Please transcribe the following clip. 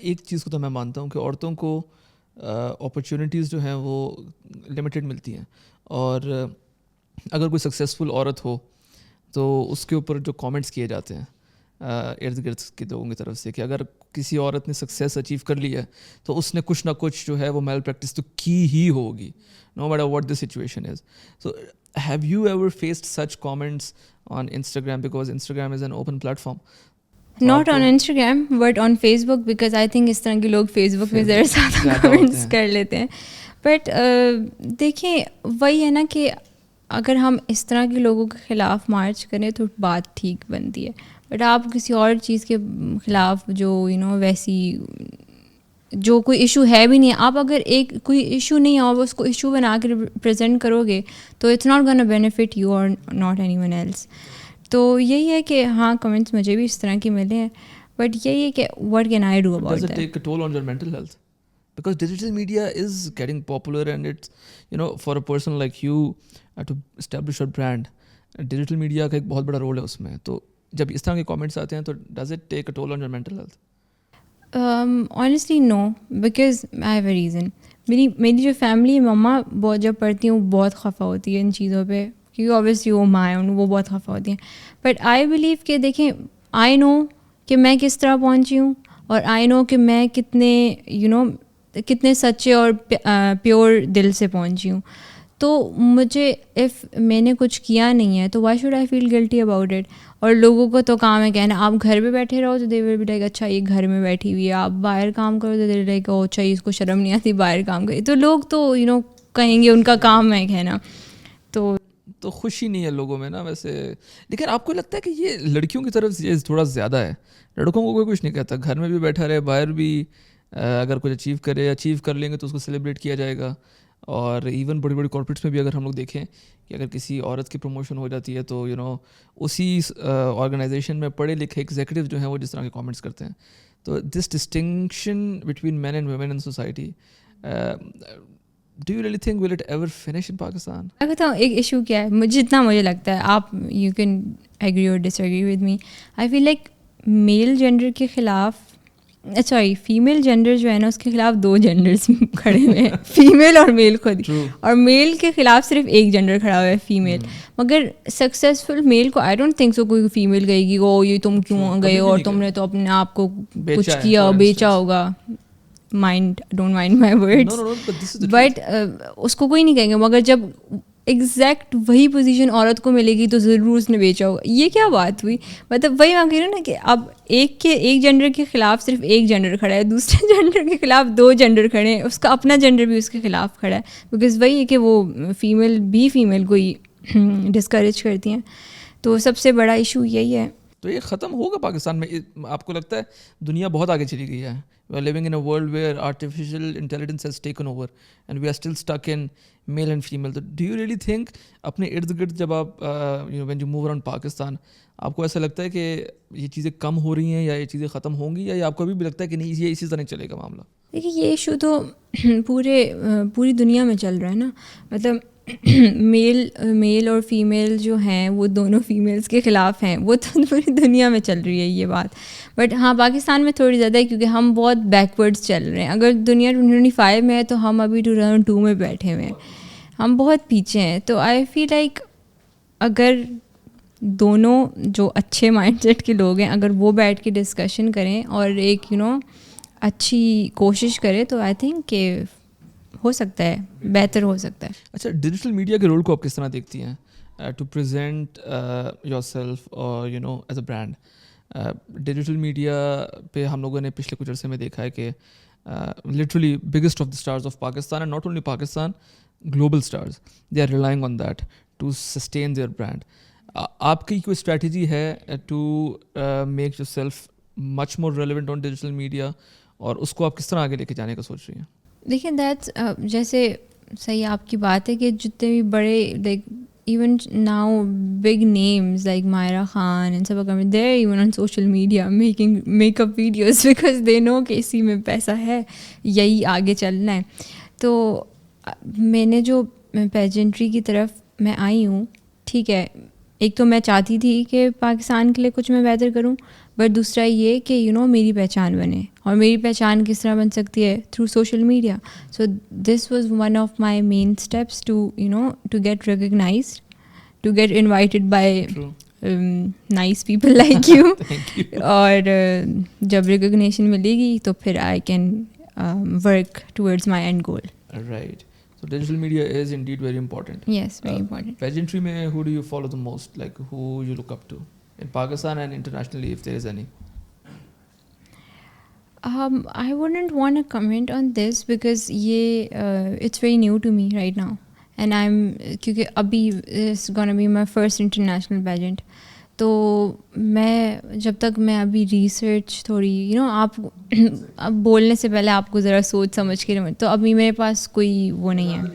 ایک چیز کو تو میں مانتا ہوں کہ عورتوں کو اپرچونیٹیز جو ہیں وہ لمیٹڈ ملتی ہیں, اور اگر کوئی سکسیزفل عورت ہو تو اس کے اوپر جو کامنٹس کیے جاتے ہیں ارد گرد کے لوگوں کی طرف سے کہ اگر کسی عورت نے سکسیس اچیو کر لی ہے تو اس نے کچھ نہ کچھ جو ہے وہ میل پریکٹس تو کی ہی ہوگی, no matter what the situation is. So have you ever faced such comments on Instagram, because Instagram is an open platform. Not on Instagram but on Facebook, because I think اس طرح کے لوگ face بک میں ذرا زیادہ comments کر لیتے ہیں. بٹ دیکھیں وہی ہے نا کہ اگر ہم اس طرح کے لوگوں کے خلاف مارچ کریں تو بات ٹھیک بنتی ہے, بٹ آپ کسی اور چیز کے خلاف جو ویسی جو کوئی ایشو ہے بھی نہیں, آپ اگر ایک کوئی ایشو نہیں ہے اور اس کو ایشو بنا کے پریزنٹ کرو گے تو it's not gonna benefit you or not anyone else. تو یہی ہے کہ ہاں کمنٹس مجھے بھی اس طرح کے ملے ہیں, بٹ یہی ہے کہ what can I do about that. Does it take a toll on your mental health? Because digital media is getting popular, and it's, for a person like you to establish your brand, digital media کا ایک بہت بڑا role ہے اس میں. تو جب اس طرح کے کامنٹس آتے ہیں تو does it take a toll on your mental health? Honestly no, because I have a reason. میری جو فیملی مما بہت جب پڑھتی ہیں وہ بہت خفا ہوتی ہے ان چیزوں پہ, کیونکہ اوبیسلی وہ ماں ہیں, وہ بہت خفا ہوتی ہیں. بٹ آئی بلیو کہ دیکھیں آئی نو کہ میں کس طرح پہنچی ہوں, اور آئی نو کہ میں کتنے سچے اور پیور دل سے پہنچی ہوں. تو مجھے اف میں نے کچھ کیا نہیں ہے تو why should I feel guilty about it. اور لوگوں کو تو کام ہے کہنا آپ گھر پہ بیٹھے رہو تو دے ول بی لائک اچھا یہ گھر میں بیٹھی ہوئی ہے, آپ باہر کام کرو تو دے لائک او اچھا اس کو شرم نہیں آتی باہر کام کرے. تو لوگ تو کہیں گے ان کا کام ہے کہنا. تو خوشی نہیں ہے لوگوں میں نا ویسے. لیکن آپ کو لگتا ہے کہ یہ لڑکیوں کی طرف یہ تھوڑا زیادہ ہے, لڑکوں کو کوئی کچھ نہیں کہتا, گھر میں بھی بیٹھا رہے باہر بھی اگر کچھ اچیو کر لیں گے تو اس کو سیلیبریٹ کیا جائے گا. اور ایون بڑی بڑی کارپوریٹس میں بھی اگر ہم لوگ دیکھیں کہ اگر کسی عورت کی پروموشن ہو جاتی ہے تو اسی آرگنائزیشن میں پڑھے لکھے ایگزیکٹو جو ہیں وہ جس طرح کے کامنٹس کرتے ہیں. تو this distinction between men and women in society, do you really think will it ever finish in Pakistan? میں کہتا ہوں ایک ایشو کیا ہے جتنا مجھے لگتا ہے, آپ you can agree or disagree with me. I feel like male gender کے خلاف سوری فیمیل جینڈر جو ہے نا اس کے خلاف دو جینڈرز کھڑے ہوئے ہیں, فیمیل اور میل خود, اور میل کے خلاف صرف ایک جینڈر کھڑا ہوا ہے فیمیل. مگر سکسیزفل میل کو آئی ڈونٹ تھنک سو کوئی فیمیل کہے گی او یہ تم کیوں گئے اور تم نے تو اپنے آپ کو کچھ کیا بیچا ہوگا. Don't mind my words, but اس کو کوئی نہیں کہیں گے. مگر جب ایگزیکٹ وہی پوزیشن عورت کو ملے گی تو ضرور اس نے بیچا ہوگا. یہ کیا بات ہوئی؟ مطلب وہی میں کہہ رہی ہوں نا کہ اب ایک جینڈر کے خلاف صرف ایک جینڈر کھڑا ہے, دوسرے جینڈر کے خلاف دو جینڈر کھڑے ہیں, اس کا اپنا جینڈر بھی اس کے خلاف کھڑا ہے, بیکاز وہی ہے کہ وہ فیمیل کو ہی ڈسکریج کرتی ہیں. تو سب سے بڑا ایشو یہی ہے. تو یہ ختم ہوگا پاکستان میں؟ آپ کو لگتا ہے دنیا بہت آگے چلی گئی ہے, we are living in a world where artificial intelligence has taken over and we are still stuck in male and female. So do you really think اپنے ارد گرد جب آپ when you move around Pakistan آپ کو ایسا لگتا ہے کہ یہ چیزیں کم ہو رہی ہیں یا یہ چیزیں ختم ہوں گی, یا آپ کو ابھی بھی لگتا ہے کہ نہیں یہ اسی طرح چلے گا معاملہ؟ دیکھیے یہ ایشو تو پوری دنیا میں چل رہا ہے نا. مطلب میل اور فیمیل جو ہیں وہ دونوں فیمیلز کے خلاف ہیں, وہ تو پوری دنیا میں چل رہی ہے یہ بات. بٹ ہاں پاکستان میں تھوڑی زیادہ ہے کیونکہ ہم بہت بیکورڈز چل رہے ہیں. اگر دنیا 2025 میں ہے تو ہم ابھی 2002 میں بیٹھے ہوئے ہیں, ہم بہت پیچھے ہیں. تو آئی فیل لائک اگر دونوں جو اچھے مائنڈ سیٹ کے لوگ ہیں اگر وہ بیٹھ کے ڈسکشن کریں اور ایک اچھی کوشش کرے تو آئی تھنک کہ ہو سکتا ہے, بہتر ہو سکتا ہے. اچھا ڈیجیٹل میڈیا کے رول کو آپ کس طرح دیکھتی ہیں ٹو پریزنٹ یور سیلف اور as a brand? Digital media پہ ہم لوگوں نے پچھلے کچھ عرصے میں دیکھا ہے کہ literally biggest of the stars of Pakistan and not only Pakistan, global stars, they are relying on that to sustain their brand. آپ کی کوئی اسٹریٹجی ہے to make yourself much more relevant on digital media, اور اس کو آپ کس طرح آگے لے کے جانے کا سوچ رہی ہیں؟ دیکھیں دیٹس جیسے صحیح آپ کی بات ہے کہ جتنے بھی بڑے like even now big names like Maira Khan and سب they are even on social media making makeup videos because they know کہ اسی میں پیسہ ہے, یہی آگے چلنا ہے. تو میں نے جو پیجنٹری کی طرف میں آئی ہوں, ٹھیک ہے ایک تو میں چاہتی تھی کہ پاکستان کے لیے کچھ میں بہتر کروں، بٹ دوسرا یہ کہ میری پہچان بنے. اور میری پہچان کس طرح بن سکتی ہے؟ Through social media. So this was one of my main steps to to get recognized, to get invited by nice people like you. اور جب ریکگنیشن ملے گی تو پھر I can work towards my end goal. Right. So digital media is indeed very important. Yes, very important. Pageantry mein, who do you follow the most? Like who you look up to in Pakistan and internationally, if there is any? I wouldn't want to comment on this because it's very new to me right now. And kyunki abhi is gonna be my first international pageant. تو میں جب تک میں ابھی research تھوڑی آپ اب بولنے سے پہلے آپ کو ذرا سوچ سمجھ کے تو ابھی میرے پاس کوئی وہ نہیں ہے.